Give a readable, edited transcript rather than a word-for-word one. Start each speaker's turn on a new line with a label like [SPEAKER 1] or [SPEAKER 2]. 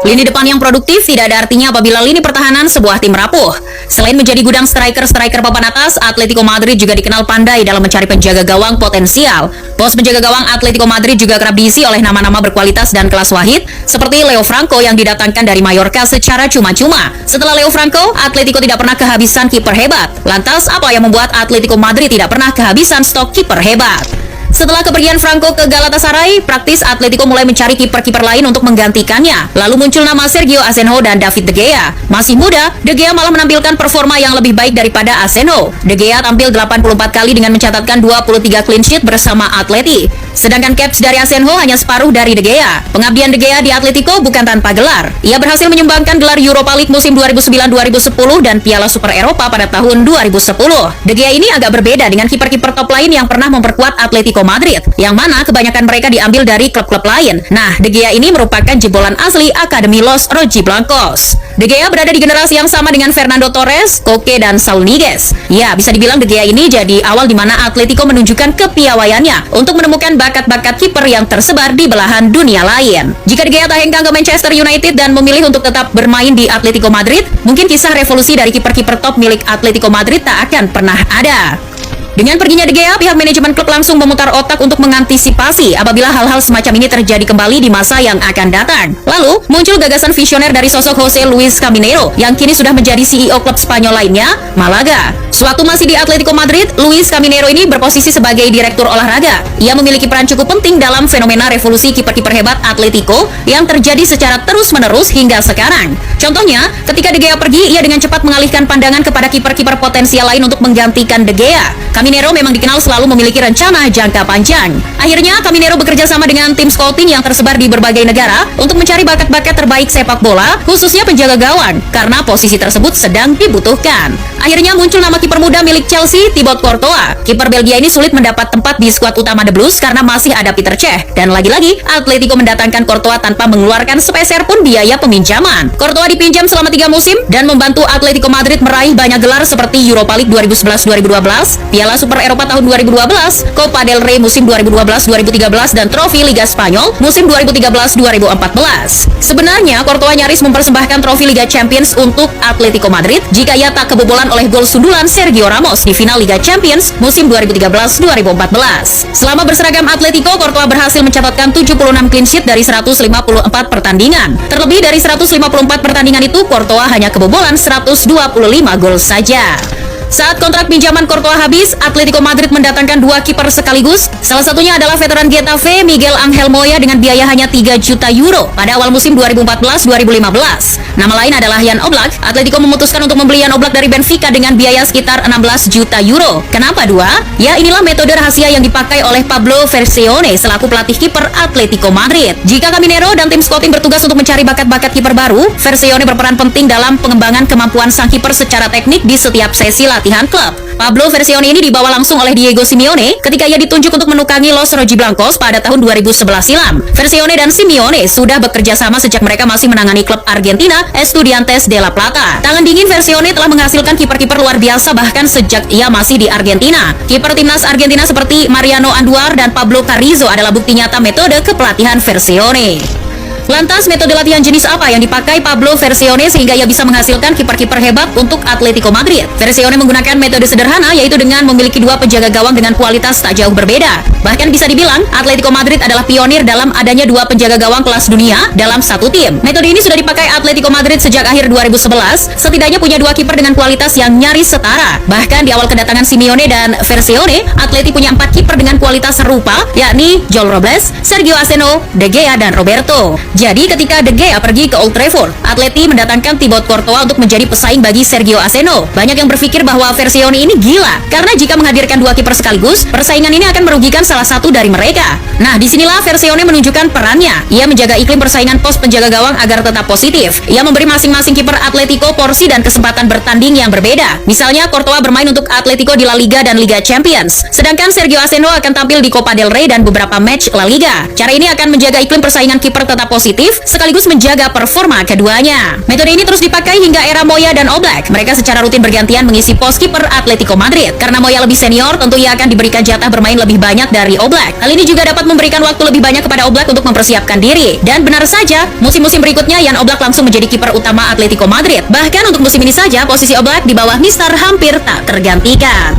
[SPEAKER 1] Lini depan yang produktif tidak ada artinya apabila lini pertahanan sebuah tim rapuh. Selain menjadi gudang striker-striker papan atas, Atletico Madrid juga dikenal pandai dalam mencari penjaga gawang potensial. Pos penjaga gawang Atletico Madrid juga kerap diisi oleh nama-nama berkualitas dan kelas wahid, seperti Leo Franco yang didatangkan dari Mallorca secara cuma-cuma. Setelah Leo Franco, Atletico tidak pernah kehabisan kiper hebat. Lantas, apa yang membuat Atletico Madrid tidak pernah kehabisan stok kiper hebat? Setelah kepergian Franco ke Galatasaray, praktis Atletico mulai mencari kiper-kiper lain untuk menggantikannya. Lalu muncul nama Sergio Asenjo dan David De Gea. Masih muda, De Gea malah menampilkan performa yang lebih baik daripada Asenjo. De Gea tampil 84 kali dengan mencatatkan 23 clean sheet bersama Atleti. Sedangkan caps dari Asenjo hanya separuh dari De Gea. Pengabdian De Gea di Atletico bukan tanpa gelar. Ia berhasil menyumbangkan gelar Europa League musim 2009-2010 dan Piala Super Eropa pada tahun 2010. De Gea ini agak berbeda dengan kiper-kiper top lain yang pernah memperkuat Atletico Madrid, yang mana kebanyakan mereka diambil dari klub-klub lain. Nah, De Gea ini merupakan jebolan asli Akademi Los Rojiblancos. De Gea berada di generasi yang sama dengan Fernando Torres, Koke, dan Saul Niguez. Ya, bisa dibilang De Gea ini jadi awal di mana Atletico menunjukkan kepiawaiannya untuk menemukan bakat-bakat kiper yang tersebar di belahan dunia lain. Jika De Gea tak hengkang ke Manchester United dan memilih untuk tetap bermain di Atletico Madrid, mungkin kisah revolusi dari kiper-kiper top milik Atletico Madrid tak akan pernah ada. Dengan perginya De Gea, pihak manajemen klub langsung memutar otak untuk mengantisipasi apabila hal-hal semacam ini terjadi kembali di masa yang akan datang. Lalu, muncul gagasan visioner dari sosok Jose Luis Caminero yang kini sudah menjadi CEO klub Spanyol lainnya, Malaga. Sewaktu masih di Atletico Madrid, Luis Caminero ini berposisi sebagai direktur olahraga. Ia memiliki peran cukup penting dalam fenomena revolusi kiper-kiper hebat Atletico yang terjadi secara terus-menerus hingga sekarang. Contohnya, ketika De Gea pergi, ia dengan cepat mengalihkan pandangan kepada kiper-kiper potensial lain untuk menggantikan De Gea. Caminero memang dikenal selalu memiliki rencana jangka panjang. Akhirnya, Caminero bekerja sama dengan tim scouting yang tersebar di berbagai negara untuk mencari bakat-bakat terbaik sepak bola, khususnya penjaga gawang, karena posisi tersebut sedang dibutuhkan. Akhirnya muncul nama kiper muda milik Chelsea, Thibaut Courtois. Kiper Belgia ini sulit mendapat tempat di skuad utama The Blues karena masih ada Peter Cech. Dan lagi-lagi, Atletico mendatangkan Courtois tanpa mengeluarkan sepeser pun biaya peminjaman. Courtois dipinjam selama 3 musim dan membantu Atletico Madrid meraih banyak gelar seperti Europa League 2011-2012, Piala Super Eropa tahun 2012, Copa del Rey musim 2012-2013, dan trofi Liga Spanyol musim 2013-2014. Sebenarnya, Courtois nyaris mempersembahkan trofi Liga Champions untuk Atletico Madrid jika ia tak kebobolan oleh gol sundulan Sergio Ramos di final Liga Champions musim 2013-2014. Selama berseragam Atletico, Courtois berhasil mencatatkan 76 clean sheet dari 154 pertandingan. Terlebih dari 154 pertandingan itu, Courtois hanya kebobolan 125 gol saja. Saat kontrak pinjaman Courtois habis, Atletico Madrid mendatangkan 2 kiper sekaligus. Salah satunya adalah veteran Getafe, Miguel Angel Moya dengan biaya hanya 3 juta euro pada awal musim 2014-2015. Nama lain adalah Jan Oblak. Atletico memutuskan untuk membeli Jan Oblak dari Benfica dengan biaya sekitar 16 juta euro. Kenapa 2? Ya, inilah metode rahasia yang dipakai oleh Pablo Versione selaku pelatih kiper Atletico Madrid. Jika Caminero dan tim scouting bertugas untuk mencari bakat-bakat kiper baru, Versione berperan penting dalam pengembangan kemampuan sang kiper secara teknik di setiap sesi latihan klub. Pablo Versione ini dibawa langsung oleh Diego Simeone ketika ia ditunjuk untuk menukangi Los Rojiblancos pada tahun 2011 silam. Versione dan Simeone sudah bekerja sama sejak mereka masih menangani klub Argentina Estudiantes de La Plata. Tangan dingin Versione telah menghasilkan kiper-kiper luar biasa bahkan sejak ia masih di Argentina. Kiper timnas Argentina seperti Mariano Anduar dan Pablo Carrizo adalah bukti nyata metode kepelatihan Versione. Lantas, metode latihan jenis apa yang dipakai Pablo Versione sehingga ia bisa menghasilkan kiper-kiper hebat untuk Atletico Madrid? Versione menggunakan metode sederhana, yaitu dengan memiliki 2 penjaga gawang dengan kualitas tak jauh berbeda. Bahkan bisa dibilang, Atletico Madrid adalah pionir dalam adanya 2 penjaga gawang kelas dunia dalam satu tim. Metode ini sudah dipakai Atletico Madrid sejak akhir 2011, setidaknya punya 2 kiper dengan kualitas yang nyaris setara. Bahkan di awal kedatangan Simeone dan Versione, Atleti punya 4 kiper dengan kualitas serupa, yakni Joel Robles, Sergio Asenjo, De Gea, dan Roberto. Jadi ketika De Gea pergi ke Old Trafford, Atleti mendatangkan Thibaut Courtois untuk menjadi pesaing bagi Sergio Asenjo. Banyak yang berpikir bahwa Versione ini gila, karena jika menghadirkan 2 kiper sekaligus, persaingan ini akan merugikan salah satu dari mereka. Nah, disinilah Versione menunjukkan perannya. Ia menjaga iklim persaingan pos penjaga gawang agar tetap positif. Ia memberi masing-masing kiper Atletico porsi dan kesempatan bertanding yang berbeda. Misalnya, Courtois bermain untuk Atletico di La Liga dan Liga Champions, sedangkan Sergio Asenjo akan tampil di Copa del Rey dan beberapa match La Liga. Cara ini akan menjaga iklim persaingan kiper tetap positif positif sekaligus menjaga performa keduanya. Metode ini terus dipakai hingga era Moya dan Oblak. Mereka secara rutin bergantian mengisi pos kiper Atletico Madrid. Karena Moya lebih senior, tentu ia akan diberikan jatah bermain lebih banyak dari Oblak. Hal ini juga dapat memberikan waktu lebih banyak kepada Oblak untuk mempersiapkan diri. Dan benar saja, musim-musim berikutnya Jan Oblak langsung menjadi kiper utama Atletico Madrid. Bahkan untuk musim ini saja, posisi Oblak di bawah Mister hampir tak tergantikan.